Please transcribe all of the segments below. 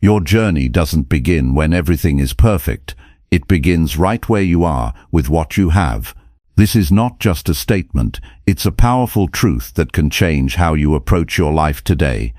Your journey doesn't begin when everything is perfect. It begins right where you are, with what you have. This is not just a statement, it's a powerful truth that can change how you approach your life today.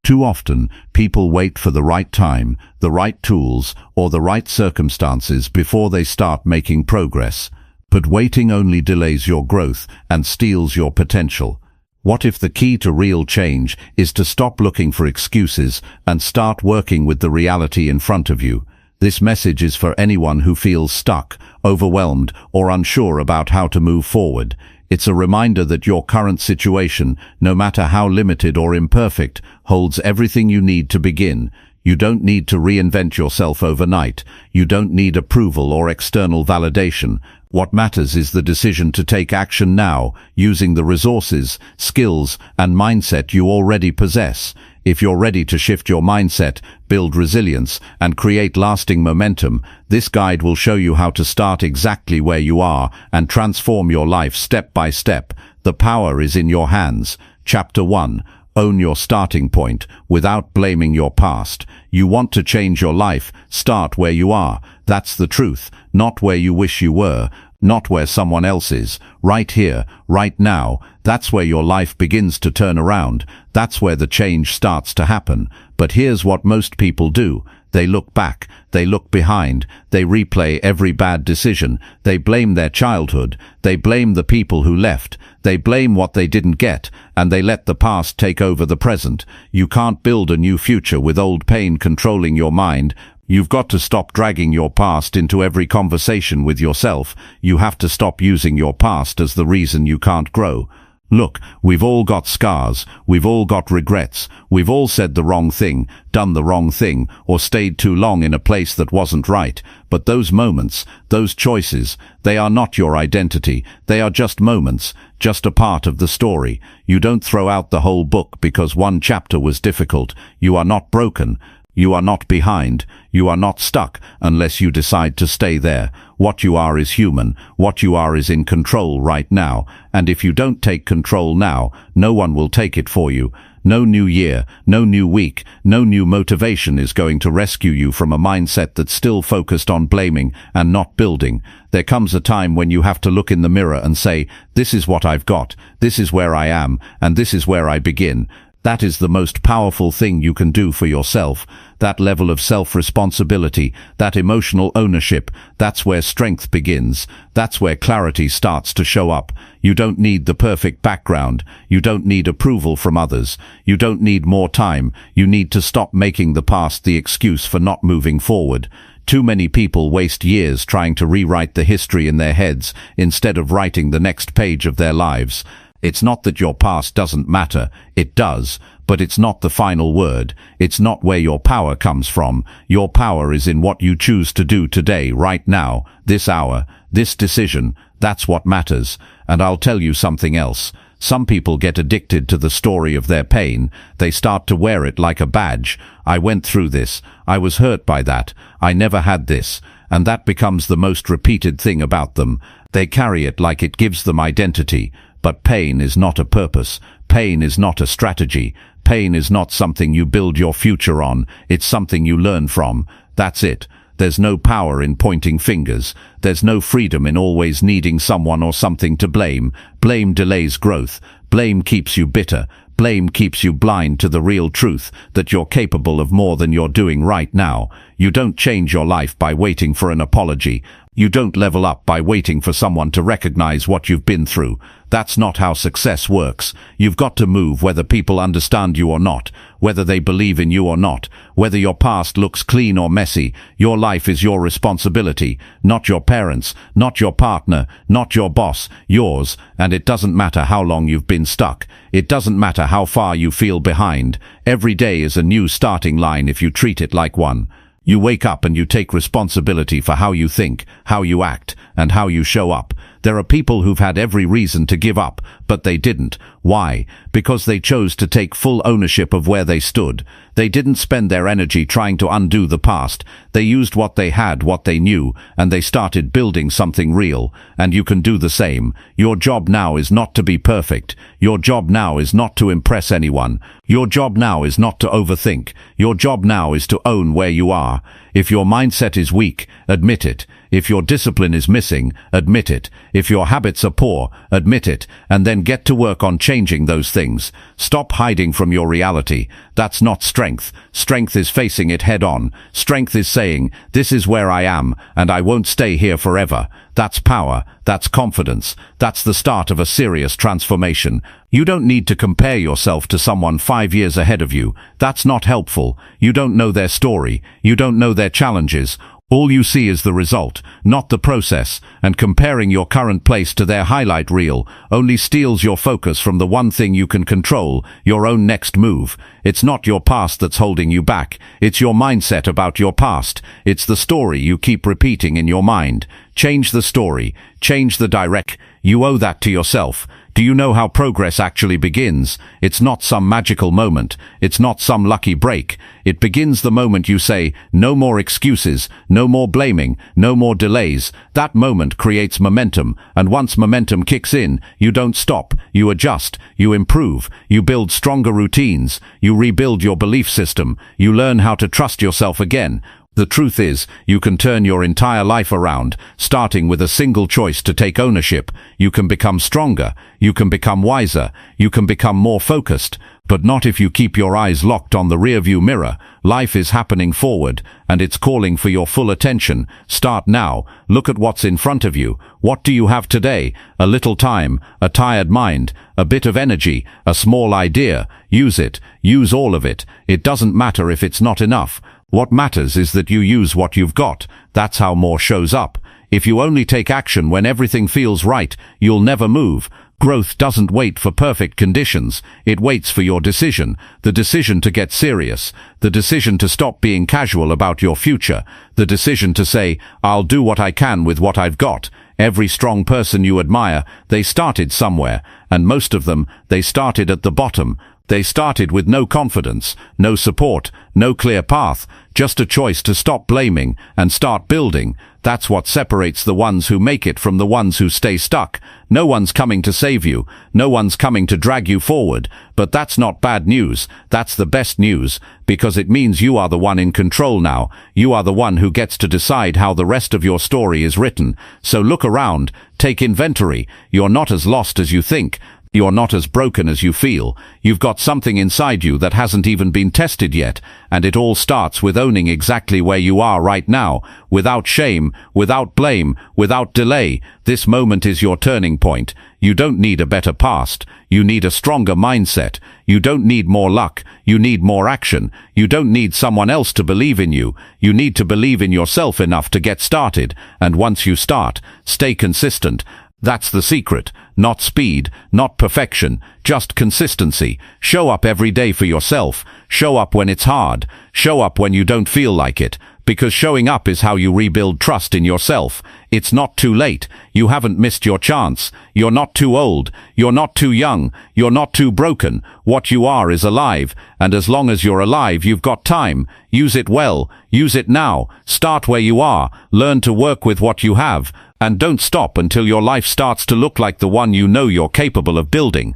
Too often, people wait for the right time, the right tools, or the right circumstances before they start making progress. But waiting only delays your growth and steals your potential. What if the key to real change is to stop looking for excuses and start working with the reality in front of you? This message is for anyone who feels stuck, overwhelmed, or unsure about how to move forward. It's a reminder that your current situation, no matter how limited or imperfect, holds everything you need to begin. You don't need to reinvent yourself overnight. You don't need approval or external validation. What matters is the decision to take action now, using the resources, skills, and mindset you already possess. If you're ready to shift your mindset, build resilience, and create lasting momentum, this guide will show you how to start exactly where you are and transform your life step by step. The power is in your hands. Chapter 1. Own your starting point without blaming your past. You want to change your life, start where you are. That's the truth, not where you wish you were, not where someone else is. Right here, right now, that's where your life begins to turn around. That's where the change starts to happen. But here's what most people do. They look back, they look behind, they replay every bad decision, they blame their childhood, they blame the people who left, they blame what they didn't get, and they let the past take over the present. You can't build a new future with old pain controlling your mind. You've got to stop dragging your past into every conversation with yourself. You have to stop using your past as the reason you can't grow. Look, we've all got scars, we've all got regrets, we've all said the wrong thing, done the wrong thing, or stayed too long in a place that wasn't right. But those moments, those choices, they are not your identity. They are just moments, just a part of the story. You don't throw out the whole book because one chapter was difficult. You are not broken. You are not behind. You are not stuck unless you decide to stay there. What you are is human. What you are is in control right now. And if you don't take control now, no one will take it for you. No new year, no new week, no new motivation is going to rescue you from a mindset that's still focused on blaming and not building. There comes a time when you have to look in the mirror and say, this is what I've got, this is where I am, and this is where I begin. That is the most powerful thing you can do for yourself. That level of self-responsibility, that emotional ownership, that's where strength begins. That's where clarity starts to show up. You don't need the perfect background. You don't need approval from others. You don't need more time. You need to stop making the past the excuse for not moving forward. Too many people waste years trying to rewrite the history in their heads instead of writing the next page of their lives. It's not that your past doesn't matter, it does, but it's not the final word. It's not where your power comes from. Your power is in what you choose to do today, right now, this hour, this decision. That's what matters. And I'll tell you something else. Some people get addicted to the story of their pain. They start to wear it like a badge. I went through this. I was hurt by that. I never had this. And that becomes the most repeated thing about them. They carry it like it gives them identity. But pain is not a purpose. Pain is not a strategy. Pain is not something you build your future on. It's something you learn from. That's it. There's no power in pointing fingers. There's no freedom in always needing someone or something to blame. Blame delays growth. Blame keeps you bitter. Blame keeps you blind to the real truth, that you're capable of more than you're doing right now. You don't change your life by waiting for an apology. You don't level up by waiting for someone to recognize what you've been through. That's not how success works. You've got to move whether people understand you or not, whether they believe in you or not, whether your past looks clean or messy. Your life is your responsibility, not your parents', not your partner, not your boss, yours. And it doesn't matter how long you've been stuck. It doesn't matter how far you feel behind. Every day is a new starting line if you treat it like one. You wake up and you take responsibility for how you think, how you act, and how you show up. There are people who've had every reason to give up, but they didn't. Why? Because they chose to take full ownership of where they stood. They didn't spend their energy trying to undo the past. They used what they had, what they knew, and they started building something real. And you can do the same. Your job now is not to be perfect. Your job now is not to impress anyone. Your job now is not to overthink. Your job now is to own where you are. If your mindset is weak, admit it. If your discipline is missing, admit it. If your habits are poor, admit it, and then get to work on changing those things. Stop hiding from your reality. That's not strength. Strength is facing it head on. Strength is saying, this is where I am, and I won't stay here forever. That's power. That's confidence. That's the start of a serious transformation. You don't need to compare yourself to someone 5 years ahead of you. That's not helpful. You don't know their story. You don't know their challenges. All you see is the result, not the process, and comparing your current place to their highlight reel only steals your focus from the one thing you can control, your own next move. It's not your past that's holding you back. It's your mindset about your past. It's the story you keep repeating in your mind. Change the story. Change the direct. You owe that to yourself. Do you know how progress actually begins? It's not some magical moment. It's not some lucky break. It begins the moment you say, no more excuses, no more blaming, no more delays. That moment creates momentum, and once momentum kicks in, you don't stop. You adjust. You improve. You build stronger routines. You rebuild your belief system. You learn how to trust yourself again. The truth is, you can turn your entire life around, starting with a single choice to take ownership. You can become stronger, you can become wiser, you can become more focused, but not if you keep your eyes locked on the rearview mirror. Life is happening forward, and it's calling for your full attention. Start now. Look at what's in front of you. What do you have today? A little time, a tired mind, a bit of energy, a small idea. Use it. Use all of it. It doesn't matter if it's not enough. What matters is that you use what you've got. That's how more shows up. If you only take action when everything feels right, you'll never move. Growth doesn't wait for perfect conditions. It waits for your decision. The decision to get serious. The decision to stop being casual about your future. The decision to say, I'll do what I can with what I've got. Every strong person you admire, they started somewhere. And most of them, they started at the bottom. They started with no confidence, no support, no clear path, just a choice to stop blaming and start building. That's what separates the ones who make it from the ones who stay stuck. No one's coming to save you. No one's coming to drag you forward. But that's not bad news. That's the best news, because it means you are the one in control now. You are the one who gets to decide how the rest of your story is written. So look around. Take inventory. You're not as lost as you think. You're not as broken as you feel. You've got something inside you that hasn't even been tested yet, and it all starts with owning exactly where you are right now, without shame, without blame, without delay. This moment is your turning point. You don't need a better past. You need a stronger mindset. You don't need more luck. You need more action. You don't need someone else to believe in you. You need to believe in yourself enough to get started, and once you start, stay consistent. That's the secret. Not speed, not perfection, just consistency. Show up every day for yourself. Show up when it's hard. Show up when you don't feel like it. Because showing up is how you rebuild trust in yourself. It's not too late. You haven't missed your chance. You're not too old. You're not too young. You're not too broken. What you are is alive. And as long as you're alive, you've got time. Use it well. Use it now. Start where you are. Learn to work with what you have. And don't stop until your life starts to look like the one you know you're capable of building.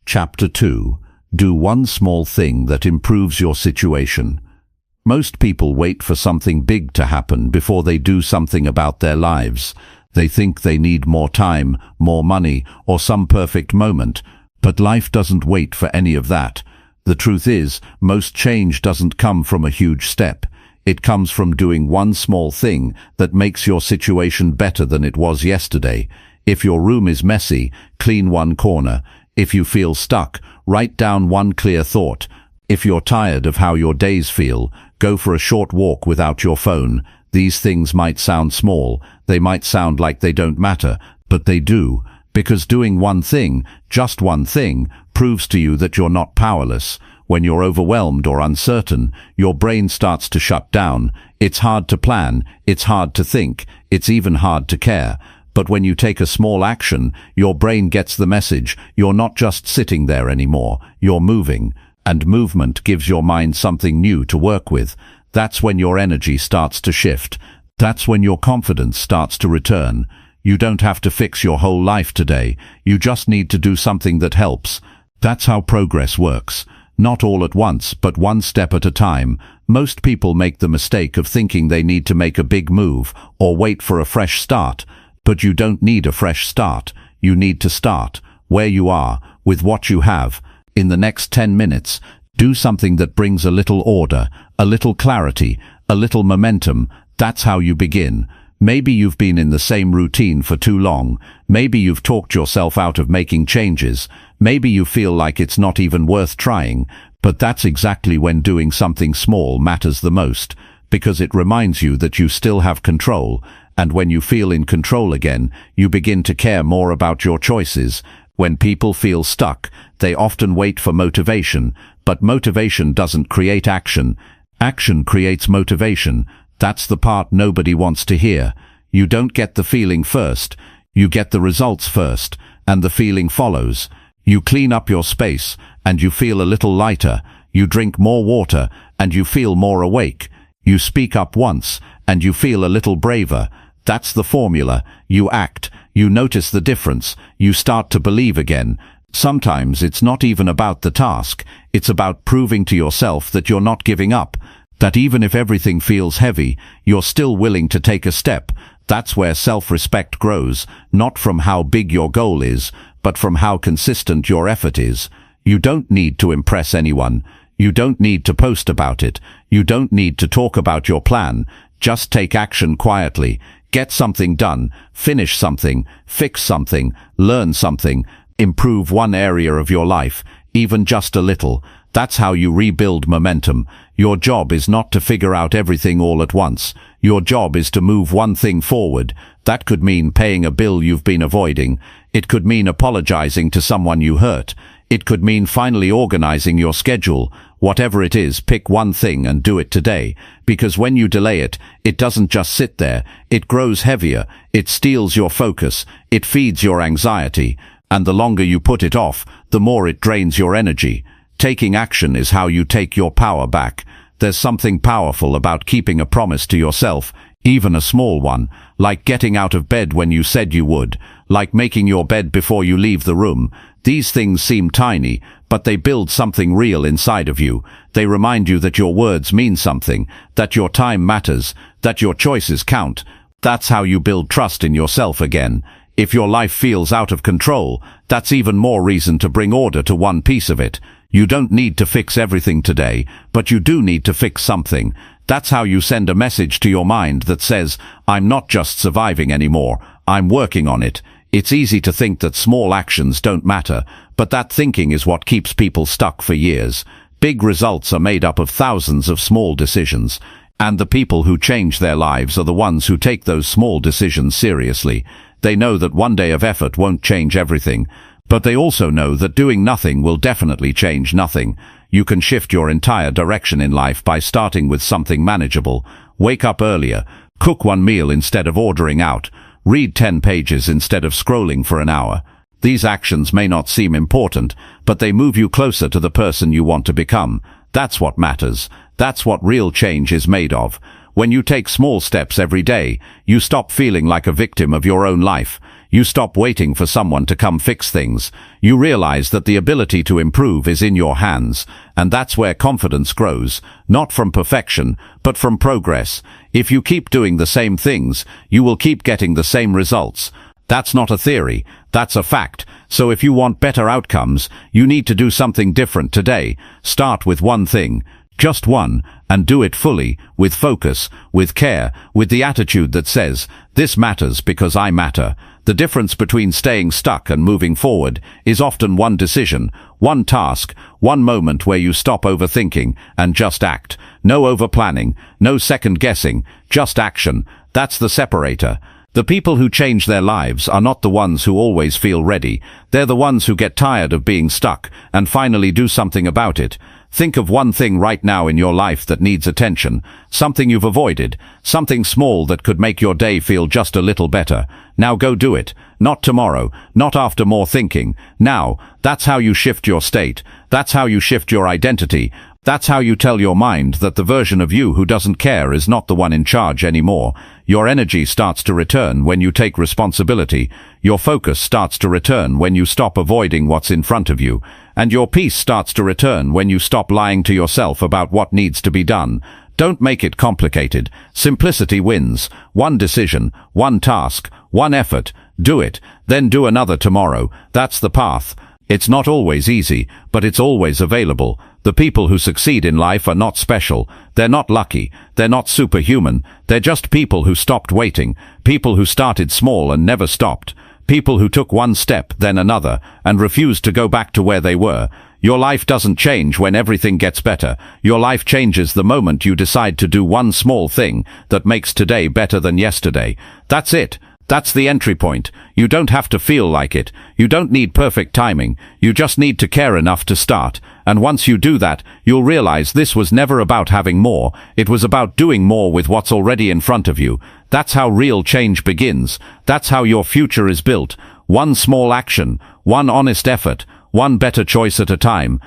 Chapter 2. Do one small thing that improves your situation. Most people wait for something big to happen before they do something about their lives. They think they need more time, more money, or some perfect moment. But life doesn't wait for any of that. The truth is, most change doesn't come from a huge step. It comes from doing one small thing that makes your situation better than it was yesterday. If your room is messy, clean one corner. If you feel stuck, write down one clear thought. If you're tired of how your days feel, go for a short walk without your phone. These things might sound small, they might sound like they don't matter, but they do. Because doing one thing, just one thing, proves to you that you're not powerless. When you're overwhelmed or uncertain, your brain starts to shut down. It's hard to plan, it's hard to think, it's even hard to care. But when you take a small action, your brain gets the message. You're not just sitting there anymore, you're moving. And movement gives your mind something new to work with. That's when your energy starts to shift. That's when your confidence starts to return. You don't have to fix your whole life today. You just need to do something that helps. That's how progress works. Not all at once, but one step at a time. Most people make the mistake of thinking they need to make a big move or wait for a fresh start. But you don't need a fresh start. You need to start where you are, with what you have. In the next 10 minutes, do something that brings a little order, a little clarity, a little momentum. That's how you begin. Maybe you've been in the same routine for too long. Maybe you've talked yourself out of making changes. Maybe you feel like it's not even worth trying. But that's exactly when doing something small matters the most, because it reminds you that you still have control. And when you feel in control again, you begin to care more about your choices. When people feel stuck, they often wait for motivation. But motivation doesn't create action. Action creates motivation. That's the part nobody wants to hear. You don't get the feeling first. You get the results first, and the feeling follows. You clean up your space, and you feel a little lighter. You drink more water, and you feel more awake. You speak up once, and you feel a little braver. That's the formula. You act. You notice the difference. You start to believe again. Sometimes it's not even about the task. It's about proving to yourself that you're not giving up. That even if everything feels heavy, you're still willing to take a step. That's where self-respect grows, not from how big your goal is, but from how consistent your effort is. You don't need to impress anyone. You don't need to post about it. You don't need to talk about your plan. Just take action quietly. Get something done. Finish something. Fix something. Learn something. Improve one area of your life, even just a little. That's how you rebuild momentum. Your job is not to figure out everything all at once. Your job is to move one thing forward. That could mean paying a bill you've been avoiding. It could mean apologizing to someone you hurt. It could mean finally organizing your schedule. Whatever it is, pick one thing and do it today. Because when you delay it, it doesn't just sit there. It grows heavier. It steals your focus. It feeds your anxiety. And the longer you put it off, the more it drains your energy. Taking action is how you take your power back. There's something powerful about keeping a promise to yourself, even a small one, like getting out of bed when you said you would, like making your bed before you leave the room. These things seem tiny, but they build something real inside of you. They remind you that your words mean something, that your time matters, that your choices count. That's how you build trust in yourself again. If your life feels out of control, that's even more reason to bring order to one piece of it. You don't need to fix everything today, but you do need to fix something. That's how you send a message to your mind that says, I'm not just surviving anymore, I'm working on it. It's easy to think that small actions don't matter, but that thinking is what keeps people stuck for years. Big results are made up of thousands of small decisions, and the people who change their lives are the ones who take those small decisions seriously. They know that one day of effort won't change everything, but they also know that doing nothing will definitely change nothing. You can shift your entire direction in life by starting with something manageable. Wake up earlier, cook one meal instead of ordering out, read 10 pages instead of scrolling for an hour. These actions may not seem important, but they move you closer to the person you want to become. That's what matters. That's what real change is made of. When you take small steps every day, you stop feeling like a victim of your own life. You stop waiting for someone to come fix things. You realize that the ability to improve is in your hands, and that's where confidence grows, not from perfection, but from progress. If you keep doing the same things, you will keep getting the same results. That's not a theory, that's a fact. So if you want better outcomes, you need to do something different today. Start with one thing. Just one, and do it fully, with focus, with care, with the attitude that says, this matters because I matter. The difference between staying stuck and moving forward is often one decision, one task, one moment where you stop overthinking and just act. No overplanning, no second guessing, just action. That's the separator. The people who change their lives are not the ones who always feel ready. They're the ones who get tired of being stuck and finally do something about it. Think of one thing right now in your life that needs attention, something you've avoided, something small that could make your day feel just a little better. Now go do it. Not tomorrow, not after more thinking. Now, that's how you shift your state. That's how you shift your identity. That's how you tell your mind that the version of you who doesn't care is not the one in charge anymore. Your energy starts to return when you take responsibility. Your focus starts to return when you stop avoiding what's in front of you. And your peace starts to return when you stop lying to yourself about what needs to be done. Don't make it complicated. Simplicity wins. One decision, one task, one effort. Do it, then do another tomorrow. That's the path. It's not always easy, but it's always available. The people who succeed in life are not special. They're not lucky. They're not superhuman. They're just people who stopped waiting. People who started small and never stopped. People who took one step, then another, and refused to go back to where they were. Your life doesn't change when everything gets better. Your life changes the moment you decide to do one small thing that makes today better than yesterday. That's it. That's the entry point. You don't have to feel like it. You don't need perfect timing. You just need to care enough to start. And once you do that, you'll realize this was never about having more. It was about doing more with what's already in front of you. That's how real change begins. That's how your future is built. One small action, one honest effort, one better choice at a time.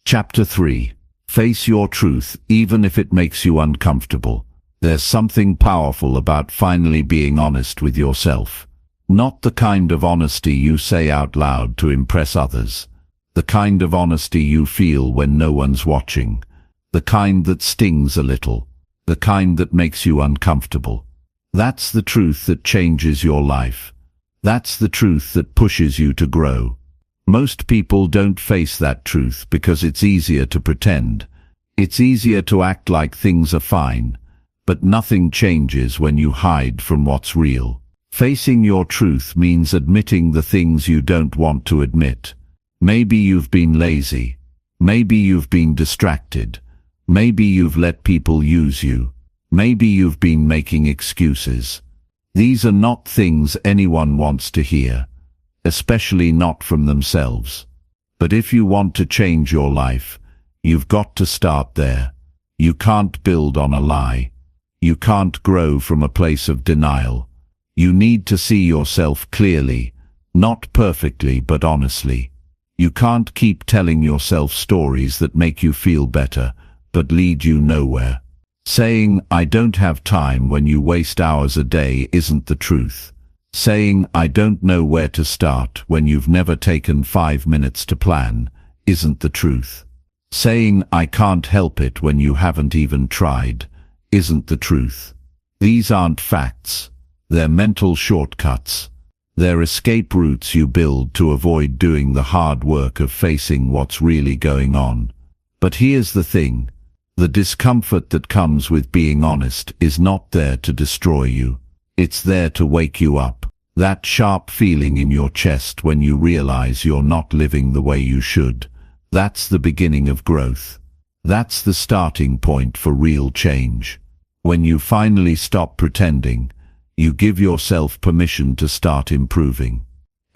Chapter 3. Face your truth, even if it makes you uncomfortable. There's something powerful about finally being honest with yourself. Not the kind of honesty you say out loud to impress others. The kind of honesty you feel when no one's watching. The kind that stings a little. The kind that makes you uncomfortable. That's the truth that changes your life. That's the truth that pushes you to grow. Most people don't face that truth because it's easier to pretend. It's easier to act like things are fine. But nothing changes when you hide from what's real. Facing your truth means admitting the things you don't want to admit. Maybe you've been lazy. Maybe you've been distracted. Maybe you've let people use you. Maybe you've been making excuses. These are not things anyone wants to hear, especially not from themselves. But if you want to change your life, you've got to start there. You can't build on a lie. You can't grow from a place of denial. You need to see yourself clearly, not perfectly but honestly. You can't keep telling yourself stories that make you feel better, but lead you nowhere. Saying, "I don't have time" when you waste hours a day isn't the truth. Saying, "I don't know where to start" when you've never taken 5 minutes to plan isn't the truth. Saying, "I can't help it" when you haven't even tried isn't the truth. These aren't facts. They're mental shortcuts. They're escape routes you build to avoid doing the hard work of facing what's really going on. But here's the thing. The discomfort that comes with being honest is not there to destroy you. It's there to wake you up. That sharp feeling in your chest when you realize you're not living the way you should. That's the beginning of growth. That's the starting point for real change. When you finally stop pretending, you give yourself permission to start improving.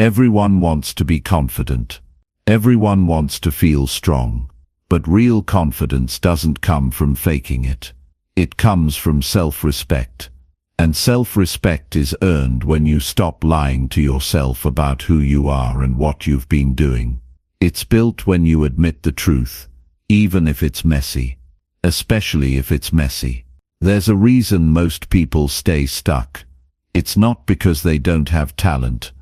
Everyone wants to be confident. Everyone wants to feel strong. But real confidence doesn't come from faking it. It comes from self-respect. And self-respect is earned when you stop lying to yourself about who you are and what you've been doing. It's built when you admit the truth, even if it's messy. Especially if it's messy. There's a reason most people stay stuck. It's not because they don't have talent.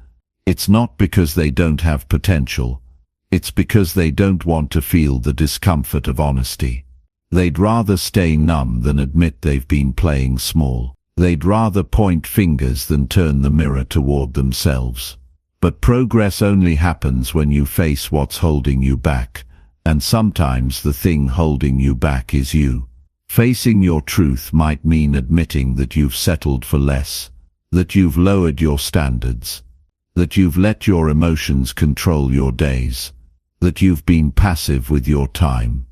It's not because they don't have potential. It's because they don't want to feel the discomfort of honesty. They'd rather stay numb than admit they've been playing small. They'd rather point fingers than turn the mirror toward themselves. But progress only happens when you face what's holding you back. And sometimes the thing holding you back is you. Facing your truth might mean admitting that you've settled for less, that you've lowered your standards, that you've let your emotions control your days, that you've been passive with your time.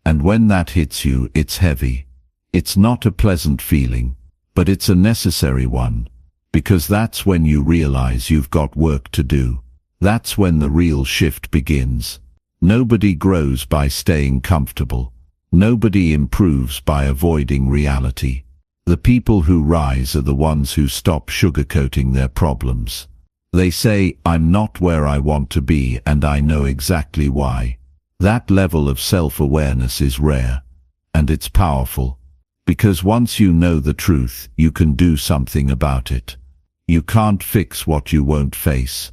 And when that hits you, it's heavy. It's not a pleasant feeling, but it's a necessary one, because that's when you realize you've got work to do. That's when the real shift begins. Nobody grows by staying comfortable. Nobody improves by avoiding reality. The people who rise are the ones who stop sugarcoating their problems. They say, I'm not where I want to be and I know exactly why. That level of self-awareness is rare, and it's powerful, because once you know the truth, you can do something about it. You can't fix what you won't face.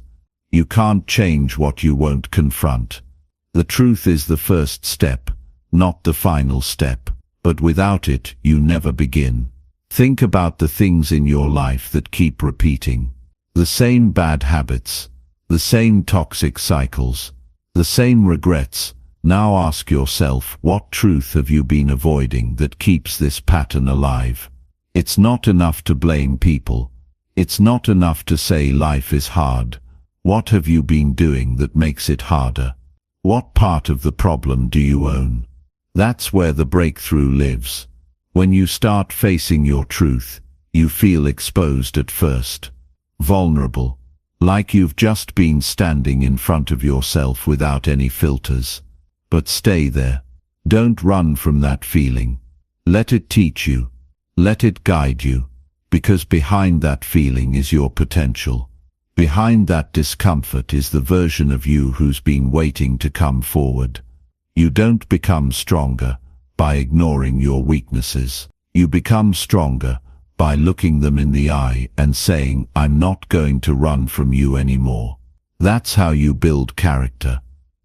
You can't change what you won't confront. The truth is the first step, not the final step, but without it, you never begin. Think about the things in your life that keep repeating. The same bad habits, the same toxic cycles, the same regrets. Now ask yourself, what truth have you been avoiding that keeps this pattern alive? It's not enough to blame people. It's not enough to say life is hard. What have you been doing that makes it harder? What part of the problem do you own? That's where the breakthrough lives. When you start facing your truth, you feel exposed at first. Vulnerable. Like you've just been standing in front of yourself without any filters. But stay there. Don't run from that feeling. Let it teach you. Let it guide you. Because behind that feeling is your potential. Behind that discomfort is the version of you who's been waiting to come forward. You don't become stronger by ignoring your weaknesses. You become stronger by looking them in the eye and saying, I'm not going to run from you anymore. That's how you build character.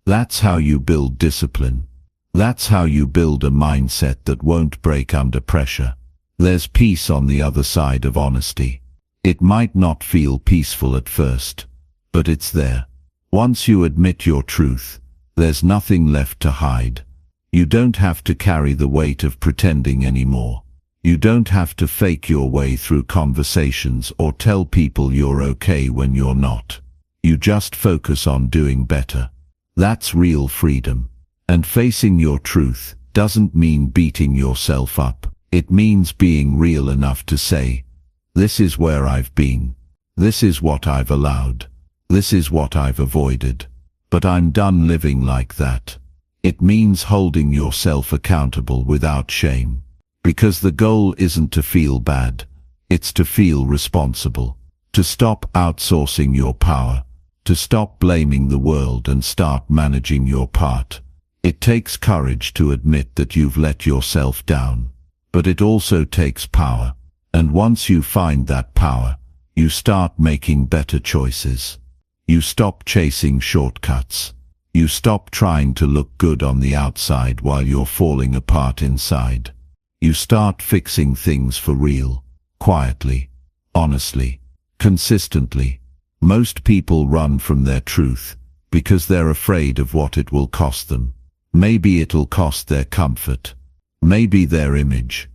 That's how you build discipline. That's how you build a mindset that won't break under pressure. There's peace on the other side of honesty. It might not feel peaceful at first, but it's there. Once you admit your truth, there's nothing left to hide. You don't have to carry the weight of pretending anymore. You don't have to fake your way through conversations or tell people you're okay when you're not. You just focus on doing better. That's real freedom. And facing your truth doesn't mean beating yourself up. It means being real enough to say, this is where I've been. This is what I've allowed. This is what I've avoided. But I'm done living like that. It means holding yourself accountable without shame. Because the goal isn't to feel bad. It's to feel responsible. To stop outsourcing your power. To stop blaming the world and start managing your part. It takes courage to admit that you've let yourself down. But it also takes power. And once you find that power, you start making better choices. You stop chasing shortcuts. You stop trying to look good on the outside while you're falling apart inside. You start fixing things for real, quietly, honestly, consistently. Most people run from their truth because they're afraid of what it will cost them. Maybe it'll cost their comfort. Maybe their image.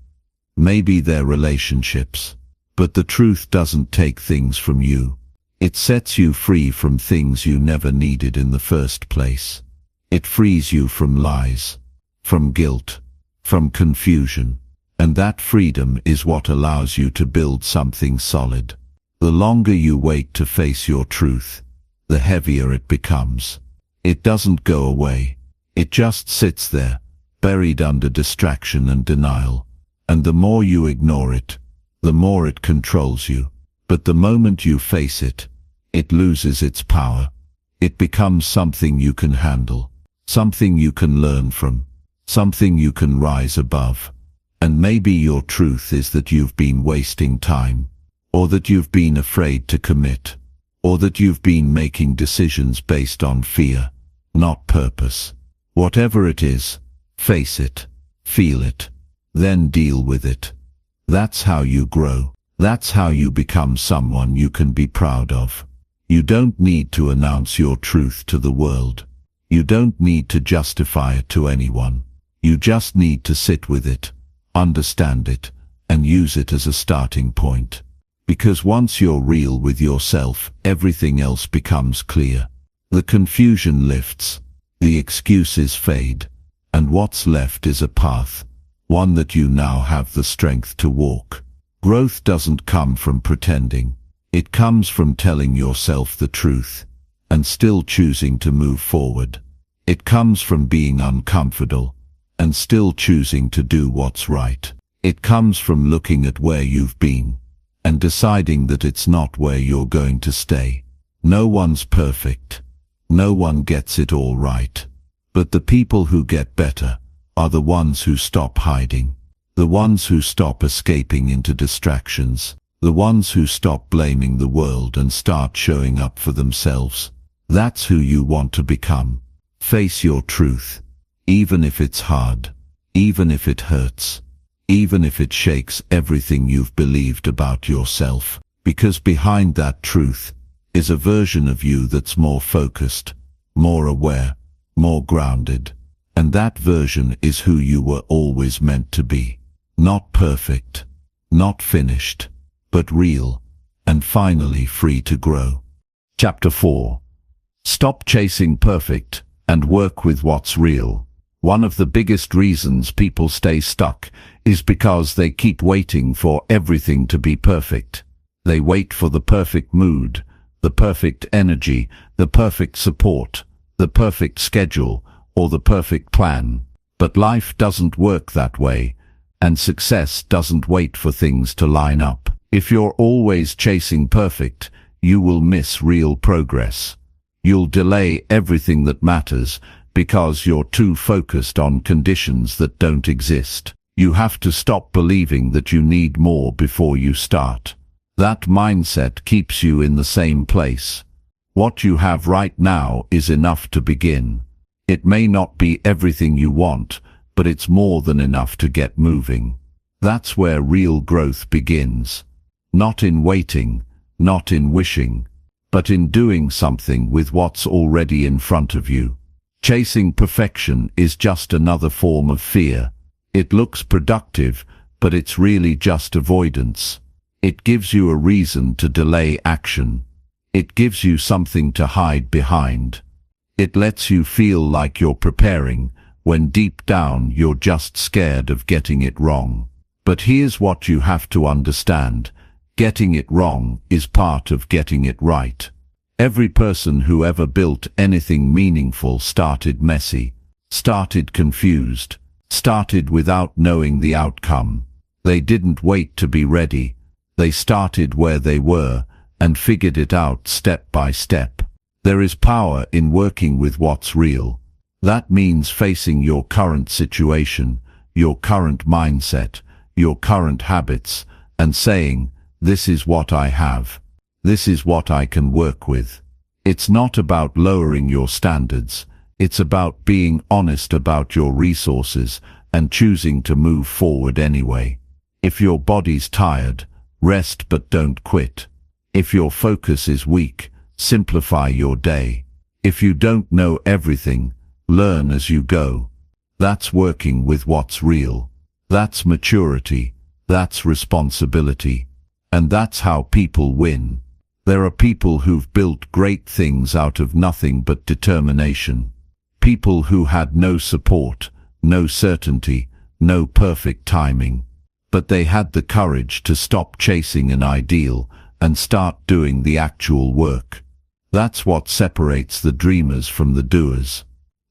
Maybe their relationships. But the truth doesn't take things from you. It sets you free from things you never needed in the first place. It frees you from lies, from guilt, from confusion. And that freedom is what allows you to build something solid. The longer you wait to face your truth, the heavier it becomes. It doesn't go away. It just sits there, buried under distraction and denial. And the more you ignore it, the more it controls you. But the moment you face it, it loses its power. It becomes something you can handle, something you can learn from, something you can rise above. And maybe your truth is that you've been wasting time, or that you've been afraid to commit, or that you've been making decisions based on fear, not purpose. Whatever it is, face it, feel it, then deal with it. That's how you grow. That's how you become someone you can be proud of. You don't need to announce your truth to the world. You don't need to justify it to anyone. You just need to sit with it, understand it, and use it as a starting point. Because once you're real with yourself, everything else becomes clear. The confusion lifts, the excuses fade, and what's left is a path, one that you now have the strength to walk. Growth doesn't come from pretending. It comes from telling yourself the truth, and still choosing to move forward. It comes from being uncomfortable and still choosing to do what's right. It comes from looking at where you've been and deciding that it's not where you're going to stay. No one's perfect. No one gets it all right. But the people who get better are the ones who stop hiding, the ones who stop escaping into distractions, the ones who stop blaming the world and start showing up for themselves. That's who you want to become. Face your truth, even if it's hard, even if it hurts, even if it shakes everything you've believed about yourself, because behind that truth is a version of you that's more focused, more aware, more grounded, and that version is who you were always meant to be. Not perfect, not finished, but real, and finally free to grow. Chapter 4. Stop chasing perfect and work with what's real. One of the biggest reasons people stay stuck is because they keep waiting for everything to be perfect. They wait for the perfect mood, the perfect energy, the perfect support, the perfect schedule, or the perfect plan. But life doesn't work that way, and success doesn't wait for things to line up. If you're always chasing perfect, you will miss real progress. You'll delay everything that matters because you're too focused on conditions that don't exist. You have to stop believing that you need more before you start. That mindset keeps you in the same place. What you have right now is enough to begin. It may not be everything you want, but it's more than enough to get moving. That's where real growth begins. Not in waiting, not in wishing, but in doing something with what's already in front of you. Chasing perfection is just another form of fear. It looks productive, but it's really just avoidance. It gives you a reason to delay action. It gives you something to hide behind. It lets you feel like you're preparing, when deep down you're just scared of getting it wrong. But here's what you have to understand. Getting it wrong is part of getting it right. Every person who ever built anything meaningful started messy, started confused, started without knowing the outcome. They didn't wait to be ready. They started where they were and figured it out step by step. There is power in working with what's real. That means facing your current situation, your current mindset, your current habits, and saying, "This is what I have. This is what I can work with." It's not about lowering your standards. It's about being honest about your resources and choosing to move forward anyway. If your body's tired, rest but don't quit. If your focus is weak, simplify your day. If you don't know everything, learn as you go. That's working with what's real. That's maturity. That's responsibility. And that's how people win. There are people who've built great things out of nothing but determination. People who had no support, no certainty, no perfect timing. But they had the courage to stop chasing an ideal and start doing the actual work. That's what separates the dreamers from the doers.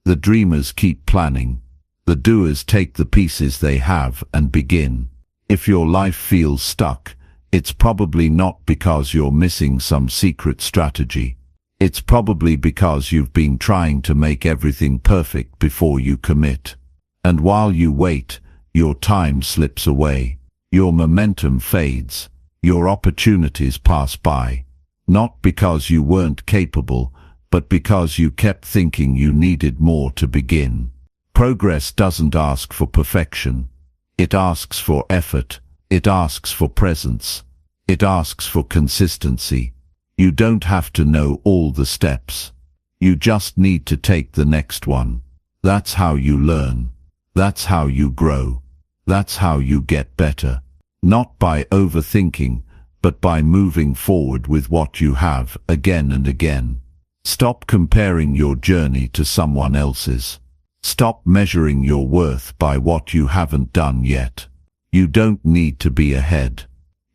The dreamers keep planning. The doers take the pieces they have and begin. If your life feels stuck, it's probably not because you're missing some secret strategy. It's probably because you've been trying to make everything perfect before you commit. And while you wait, your time slips away. Your momentum fades. Your opportunities pass by. Not because you weren't capable, but because you kept thinking you needed more to begin. Progress doesn't ask for perfection. It asks for effort. It asks for presence. It asks for consistency. You don't have to know all the steps. You just need to take the next one. That's how you learn. That's how you grow. That's how you get better. Not by overthinking, but by moving forward with what you have again and again. Stop comparing your journey to someone else's. Stop measuring your worth by what you haven't done yet. You don't need to be ahead.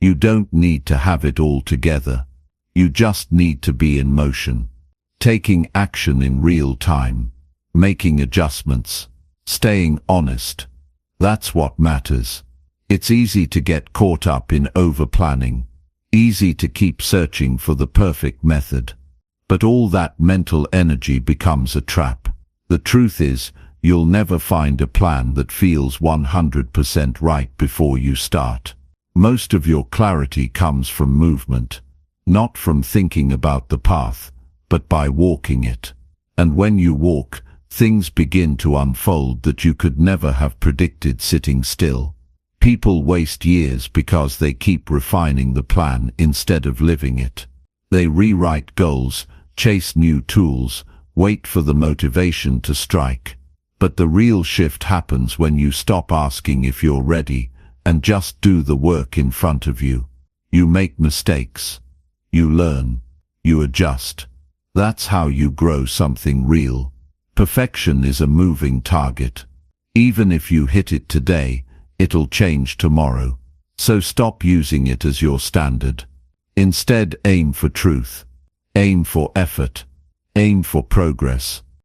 You don't need to have it all together. You just need to be in motion, taking action in real time, making adjustments, staying honest. That's what matters. It's easy to get caught up in over-planning, easy to keep searching for the perfect method. But all that mental energy becomes a trap. The truth is, you'll never find a plan that feels 100% right before you start. Most of your clarity comes from movement, not from thinking about the path, but by walking it. And when you walk, things begin to unfold that you could never have predicted sitting still. People waste years because they keep refining the plan instead of living it. They rewrite goals, chase new tools, wait for the motivation to strike. But the real shift happens when you stop asking if you're ready and just do the work in front of you. You make mistakes. You learn. You adjust. That's how you grow something real. Perfection is a moving target. Even if you hit it today, it'll change tomorrow. So stop using it as your standard. Instead, aim for truth. Aim for effort. Aim for progress.